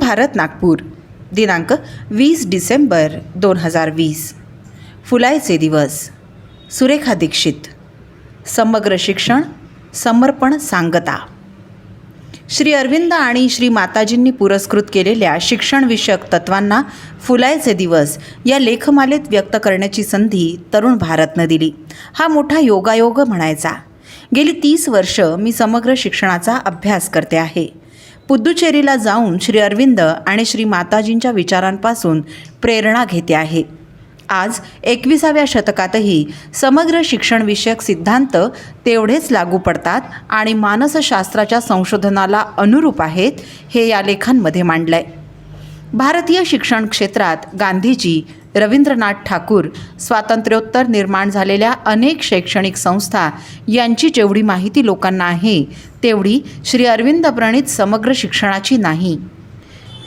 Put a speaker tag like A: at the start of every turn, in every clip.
A: भारत नागपूर, दिनांक 20 डिसेंबर 2020. फुलायचे दिवस. सुरेखा दीक्षित. समग्र शिक्षण समर्पण सांगता. श्री अरविंद आणि श्री माताजींनी पुरस्कृत केलेल्या शिक्षणविषयक तत्वांना फुलायचे दिवस या लेखमालेत व्यक्त करण्याची संधी तरुण भारतनं दिली. हा मोठा योगायोग म्हणायचा. गेली 30 वर्ष मी समग्र शिक्षणाचा अभ्यास करते आहे. पुद्दुचेरीला जाऊन श्री अरविंद आणि श्री माताजींच्या विचारांपासून प्रेरणा घेते आहे. आज 21व्या शतकातही समग्र शिक्षणविषयक सिद्धांत तेवढेच लागू पडतात आणि मानसशास्त्राच्या संशोधनाला अनुरूप आहेत हे या लेखांमध्ये मांडलंय. भारतीय शिक्षण क्षेत्रात गांधीजी, रवींद्रनाथ ठाकूर, स्वातंत्र्योत्तर निर्माण झालेल्या अनेक शैक्षणिक संस्था यांची जेवढी माहिती लोकांना आहे तेवढी श्री अरविंद प्रणीत समग्र शिक्षणाची नाही.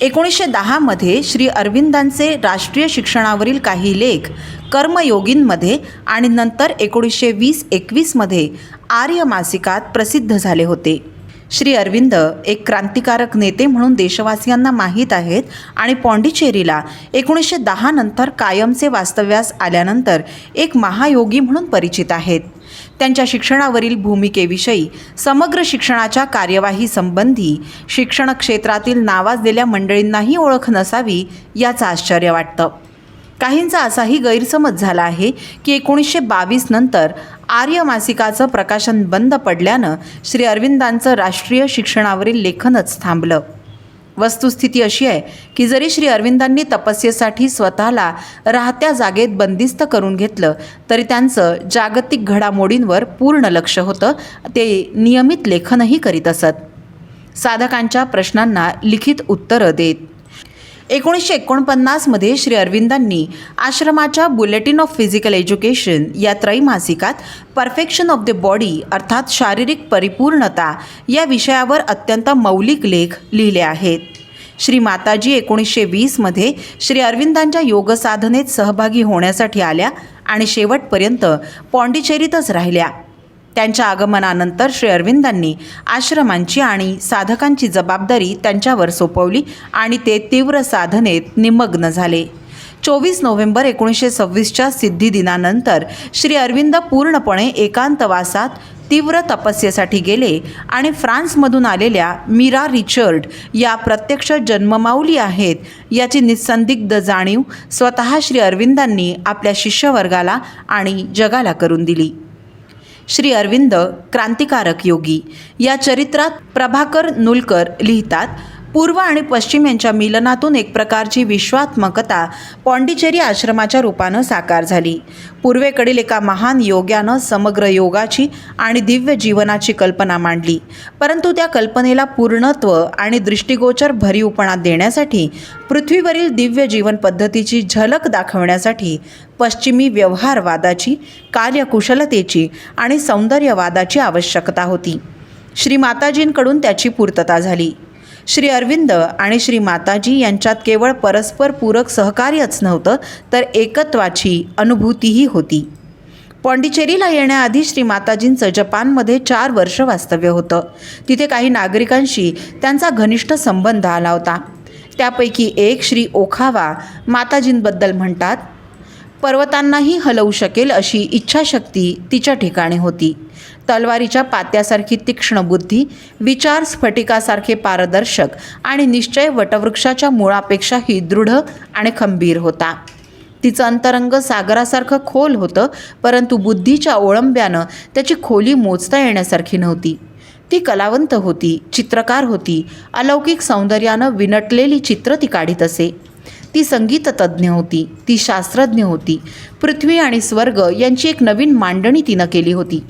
A: 1910 श्री अरविंदांचे राष्ट्रीय शिक्षणावरील काही लेख कर्मयोगींमध्ये आणि नंतर 1920-21 आर्य मासिकात प्रसिद्ध झाले होते. श्री अरविंद एक क्रांतिकारक नेते म्हणून देशवासियांना माहीत आहेत आणि पॉंडिचेरीला 1910 नंतर कायमचे वास्तव्यास आल्यानंतर एक महायोगी म्हणून परिचित आहेत. त्यांच्या शिक्षणावरील भूमिकेविषयी समग्र शिक्षणाच्या कार्यवाही संबंधी शिक्षण क्षेत्रातील नावाजलेल्या मंडळींनाही ओळख नसावी याचं आश्चर्य वाटतं. काहींचा असाही गैरसमज झाला आहे की 1922 नंतर आर्य मासिकाचं प्रकाशन बंद पडल्यानं श्री अरविंदांचं राष्ट्रीय शिक्षणावरील लेखनच थांबलं. वस्तुस्थिती अशी आहे की जरी श्री अरविंदांनी तपस्येसाठी स्वतःला राहत्या जागेत बंदिस्त करून घेतलं तरी त्यांचं जागतिक घडामोडींवर पूर्ण लक्ष होतं. ते नियमित लेखनही करीत असत. साधकांच्या प्रश्नांना लिखित उत्तरं देत. 1949 श्री अरविंदांनी आश्रमाच्या बुलेटिन ऑफ फिजिकल एज्युकेशन या त्रैमासिकात परफेक्शन ऑफ द बॉडी अर्थात शारीरिक परिपूर्णता या विषयावर अत्यंत मौलिक लेख लिहिले आहेत. श्री माताजी 1920 श्री अरविंदांच्या योगसाधनेत सहभागी होण्यासाठी आल्या आणि शेवटपर्यंत पॉंडिचेरीतच राहिल्या. त्यांच्या आगमनानंतर श्री अरविंदांनी आश्रमांची आणि साधकांची जबाबदारी त्यांच्यावर सोपवली आणि ते तीव्र साधनेत निमग्न झाले. 24 नोव्हेंबर 1926 सिद्धी दिनानंतर श्री अरविंद पूर्णपणे एकांतवासात तीव्र तपस्येसाठी गेले आणि फ्रान्समधून आलेल्या मीरा रिचर्ड या प्रत्यक्ष जन्ममाऊली आहेत याची निस्संदिग्ध जाणीव स्वतः श्री अरविंदांनी आपल्या शिष्यवर्गाला आणि जगाला करून दिली. श्री अरविंद क्रांतिकारक योगी या चरित्रात प्रभाकर नुलकर लिहितात, पूर्व आणि पश्चिम यांच्या मिलनातून एक प्रकारची विश्वात्मकता पॉंडिचेरी आश्रमाच्या रूपानं साकार झाली. पूर्वेकडील एका महान योग्यानं समग्र योगाची आणि दिव्य जीवनाची कल्पना मांडली, परंतु त्या कल्पनेला पूर्णत्व आणि दृष्टिगोचर भरीवपणा देण्यासाठी पृथ्वीवरील दिव्य जीवन पद्धतीची झलक दाखवण्यासाठी पश्चिमी व्यवहारवादाची, कार्यकुशलतेची आणि सौंदर्यवादाची आवश्यकता होती. श्री माताजींकडून त्याची पूर्तता झाली. श्री अरविंद आणि श्री माताजी यांच्यात केवळ परस्पर पूरक सहकार्यच नव्हतं तर एकत्वाची अनुभूतीही होती. पॉंडिचेरीला येण्याआधी श्री माताजींचं जपानमध्ये 4 वर्ष वास्तव्य होतं. तिथे काही नागरिकांशी त्यांचा घनिष्ठ संबंध आला होता. त्यापैकी एक श्री ओखावा माताजींबद्दल म्हणतात, पर्वतांनाही हलवू शकेल अशी इच्छाशक्ती तिच्या ठिकाणी होती. तलवारीच्या पात्यासारखी तीक्ष्ण बुद्धी, विचार स्फटिकासारखे पारदर्शक आणि निश्चय वटवृक्षाच्या मुळापेक्षाही दृढ आणि खंबीर होता. तिचं अंतरंग सागरासारखं खोल होतं, परंतु बुद्धीच्या ओळंब्यानं त्याची खोली मोजता येण्यासारखी नव्हती. ती कलावंत होती, चित्रकार होती. अलौकिक सौंदर्यानं विनटलेली चित्र ती काढीत असे. ती संगीततज्ज्ञ होती, ती शास्त्रज्ञ होती. पृथ्वी आणि स्वर्ग यांची एक नवीन मांडणी तिनं केली होती.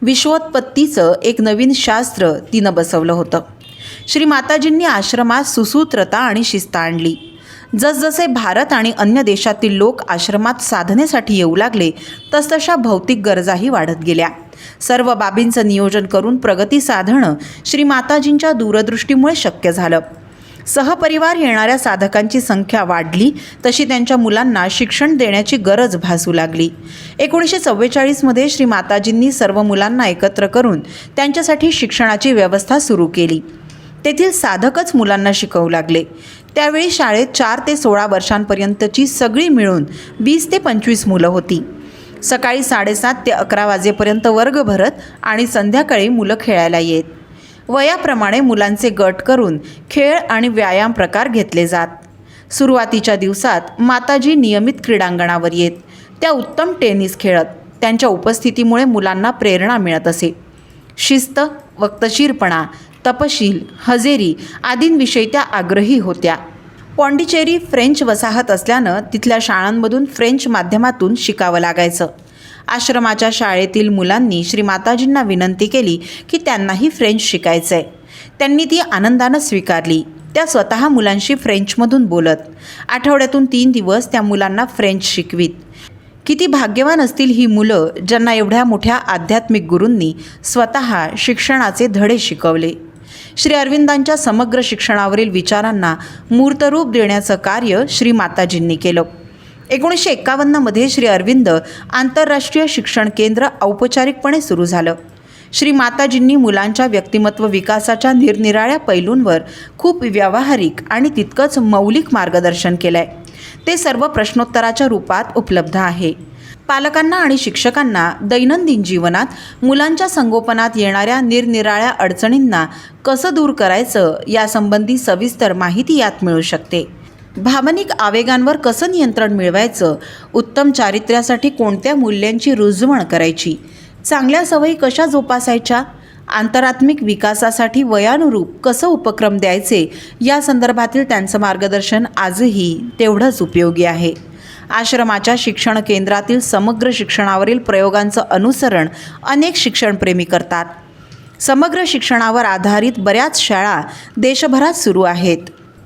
A: विश्वोत्पत्तीचं एक नवीन शास्त्र तिनं बसवलं होतं. श्री माताजींनी आश्रमात सुसूत्रता आणि शिस्त आणली. जसजसे भारत आणि अन्य देशातील लोक आश्रमात साधनेसाठी येऊ लागले तसतशा भौतिक गरजाही वाढत गेल्या. सर्व बाबींचं नियोजन करून प्रगती साधणं श्री माताजींच्या दूरदृष्टीमुळे शक्य झालं. सहपरिवार येणाऱ्या साधकांची संख्या वाढली तशी त्यांच्या मुलांना शिक्षण देण्याची गरज भासू लागली. 1944 श्री माताजींनी सर्व मुलांना एकत्र करून त्यांच्यासाठी शिक्षणाची व्यवस्था सुरू केली. तेथील साधकच मुलांना शिकवू लागले. त्यावेळी शाळेत 4 ते 16 वर्षांपर्यंतची सगळी मिळून 20 ते 25 मुलं होती. सकाळी 7:30 ते 11 वाजेपर्यंत वर्ग भरत आणि संध्याकाळी मुलं खेळायला येत. वयाप्रमाणे मुलांचे गट करून खेळ आणि व्यायाम प्रकार घेतले जात. सुरुवातीच्या दिवसात माताजी नियमित क्रीडांगणावर येत. त्या उत्तम टेनिस खेळत. त्यांच्या उपस्थितीमुळे मुलांना प्रेरणा मिळत असे. शिस्त, वक्तशीरपणा, तपशील, हजेरी आदींविषयी त्या आग्रही होत्या. पॉंडिचेरी फ्रेंच वसाहत असल्यानं तिथल्या शाळांमधून फ्रेंच माध्यमातून शिकावं लागायचं. आश्रमाच्या शाळेतील मुलांनी श्री माताजींना विनंती केली की त्यांनाही फ्रेंच शिकायचं आहे. त्यांनी ती आनंदानं स्वीकारली. त्या स्वतः मुलांशी फ्रेंचमधून बोलत. आठवड्यातून 3 दिवस त्या मुलांना फ्रेंच शिकवीत. किती भाग्यवान असतील ही मुलं ज्यांना एवढ्या मोठ्या आध्यात्मिक गुरूंनी स्वतः शिक्षणाचे धडे शिकवले. श्री अरविंदांच्या समग्र शिक्षणावरील विचारांना मूर्तरूप देण्याचं कार्य श्री माताजींनी केलं. 1951 श्री अरविंद आंतरराष्ट्रीय शिक्षण केंद्र औपचारिकपणे सुरू झालं. श्री माताजींनी मुलांच्या व्यक्तिमत्व विकासाच्या निरनिराळ्या पैलूंवर खूप व्यावहारिक आणि तितकंच मौलिक मार्गदर्शन केलं आहे. ते सर्व प्रश्नोत्तराच्या रूपात उपलब्ध आहे. पालकांना आणि शिक्षकांना दैनंदिन जीवनात मुलांच्या संगोपनात येणाऱ्या निरनिराळ्या अडचणींना कसं दूर करायचं यासंबंधी सविस्तर माहिती यात मिळू शकते. भावनिक आवेगांवर कसं नियंत्रण मिळवायचं, उत्तम चारित्र्यासाठी कोणत्या मूल्यांची रुजवण करायची, चांगल्या सवयी कशा जोपासायच्या, आंतरात्मिक विकासासाठी वयानुरूप कसं उपक्रम द्यायचे या संदर्भातील त्यांचं मार्गदर्शन आजही तेवढंच उपयोगी आहे. आश्रमाच्या शिक्षण केंद्रातील समग्र शिक्षणावरील प्रयोगांचं अनुसरण अनेक शिक्षणप्रेमी करतात. समग्र शिक्षणावर आधारित बऱ्याच शाळा देशभरात सुरू आहेत.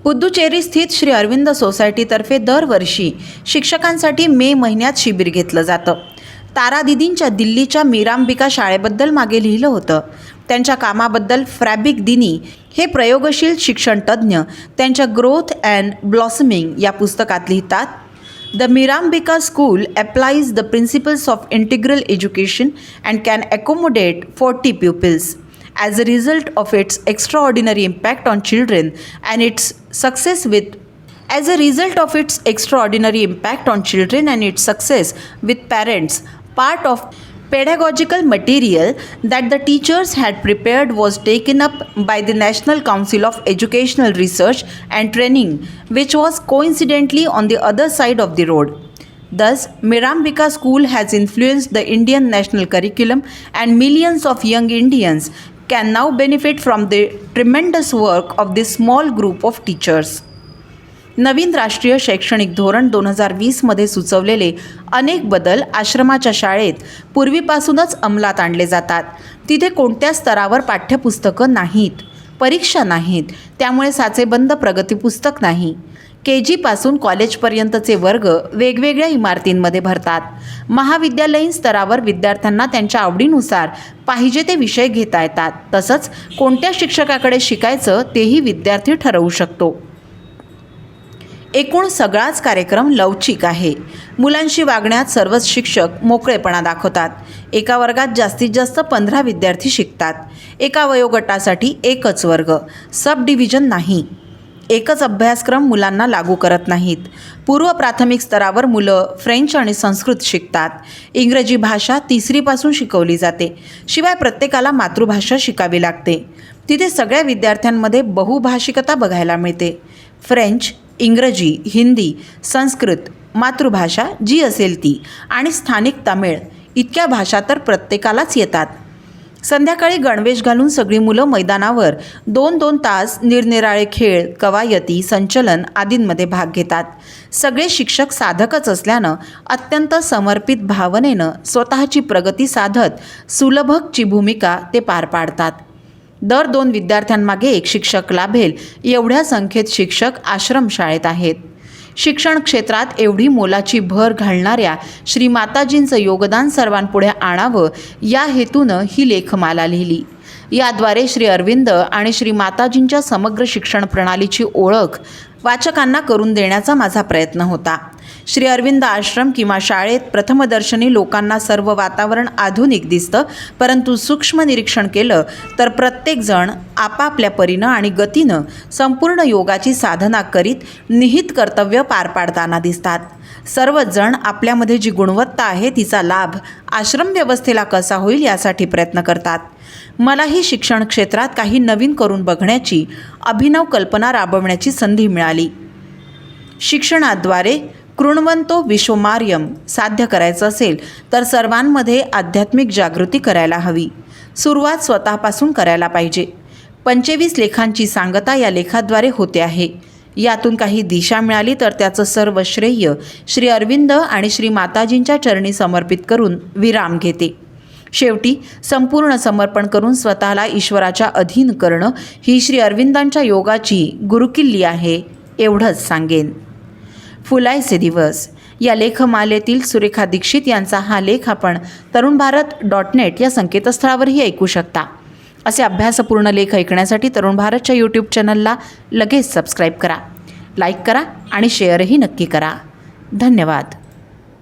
A: पुद्दुचेरी स्थित श्री अरविंद सोसायटीतर्फे दरवर्षी शिक्षकांसाठी मे महिन्यात शिबिर घेतलं जातं. तारा दिदींच्या दिल्लीच्या मीरांबिका शाळेबद्दल मागे लिहिलं होतं. त्यांच्या कामाबद्दल फॅब्रिक दिनी हे प्रयोगशील शिक्षण तज्ज्ञ त्यांच्या ग्रोथ अँड ब्लॉसमिंग या पुस्तकात लिहितात. The Mirambika school applies the principles of integral education and can accommodate 40 pupils. As a result of its extraordinary impact on children and its success with parents, part of pedagogical material that the teachers had prepared was taken up by the National Council of Educational Research and Training, which was coincidentally on the other side of the road. Thus, Mirambika School has influenced the Indian national curriculum, and millions of young Indians can now benefit from the tremendous work of this small group of teachers. नवीन राष्ट्रीय शैक्षणिक धोरण 2020 सुचवलेले अनेक बदल आश्रमाच्या शाळेत पूर्वीपासूनच अंमलात आणले जातात. तिथे कोणत्या स्तरावर पाठ्यपुस्तकं नाहीत, परीक्षा नाहीत, त्यामुळे साचेबंद प्रगतीपुस्तक नाही. KG पासून कॉलेजपर्यंतचे वर्ग वेगवेगळ्या इमारतींमध्ये भरतात. महाविद्यालयीन स्तरावर विद्यार्थ्यांना त्यांच्या आवडीनुसार पाहिजे ते विषय घेता येतात. तसंच कोणत्या शिक्षकाकडे शिकायचं तेही विद्यार्थी ठरवू शकतो. एकूण सगळाच कार्यक्रम लवचिक आहे. मुलांशी वागण्यात सर्वच शिक्षक मोकळेपणा दाखवतात. एका वर्गात जास्तीत जास्त 15 विद्यार्थी शिकतात. एका वयोगटासाठी एकच वर्ग, सब डिव्हिजन नाही. एकच अभ्यासक्रम मुलांना लागू करत नाहीत. पूर्व प्राथमिक स्तरावर मुलं फ्रेंच आणि संस्कृत शिकतात. इंग्रजी भाषा 3री पासून शिकवली जाते. शिवाय प्रत्येकाला मातृभाषा शिकावी लागते. तिथे सगळ्या विद्यार्थ्यांमध्ये बहुभाषिकता बघायला मिळते. फ्रेंच, इंग्रजी, हिंदी, संस्कृत, मातृभाषा जी असेल ती आणि स्थानिक तमिळ इतक्या भाषा तर प्रत्येकालाच येतात. संध्याकाळी गणवेश घालून सगळी मुलं मैदानावर 2-2 तास निरनिराळे खेळ, कवायती, संचलन आदींमध्ये भाग घेतात. सगळे शिक्षक साधकच असल्यानं अत्यंत समर्पित भावनेनं स्वतःची प्रगती साधत सुलभकची भूमिका ते पार पाडतात. दर 2 विद्यार्थ्यांमागे एक शिक्षक लाभेल एवढ्या संख्येत शिक्षक आश्रमशाळेत आहेत. शिक्षण क्षेत्रात एवढी मोलाची भर घालणाऱ्या श्री माताजींचं योगदान सर्वांपुढे आणावं या हेतूनं ही लेखमाला लिहिली. याद्वारे श्री अरविंद आणि श्री माताजींच्या समग्र शिक्षण प्रणालीची ओळख वाचकांना करून देण्याचा माझा प्रयत्न होता. श्री अरविंद आश्रम किंवा शाळेत प्रथमदर्शनी लोकांना सर्व वातावरण आधुनिक दिसतं, परंतु सूक्ष्म निरीक्षण केलं तर प्रत्येकजण आपापल्या परीनं आणि गतीनं संपूर्ण योगाची साधना करीत निहित कर्तव्य पार पाडताना दिसतात. सर्वच जण आपल्यामध्ये जी गुणवत्ता आहे तिचा लाभ आश्रम व्यवस्थेला कसा होईल यासाठी प्रयत्न करतात. मलाही शिक्षण क्षेत्रात काही नवीन करून बघण्याची, अभिनव कल्पना राबवण्याची संधी मिळाली. शिक्षणाद्वारे कृण्वन्तो विश्वमार्यम साध्य करायचं असेल तर सर्वांमध्ये आध्यात्मिक जागृती करायला हवी. सुरुवात स्वतःपासून करायला पाहिजे. 25 लेखांची सांगता या लेखाद्वारे होते आहे. यातून काही दिशा मिळाली तर त्याचं सर्व श्रेय श्री अरविंद आणि श्री माताजींच्या चरणी समर्पित करून विराम घेते. शेवटी संपूर्ण समर्पण करून स्वतःला ईश्वराच्या अधीन करणं ही श्री अरविंदांच्या योगाची गुरुकिल्ली आहे, एवढंच सांगेन. फुलायचे दिवस या लेखमालेतील सुरेखा दीक्षित यांचा हा लेख आपण tarunbharat.net या संकेतस्थळावरही ऐकू शकता. असे अभ्यासपूर्ण लेख ऐकण्यासाठी तरुण भारतच्या यूट्यूब चॅनलला लगेच सबस्क्राईब करा, लाईक करा आणि शेअरही नक्की करा. धन्यवाद.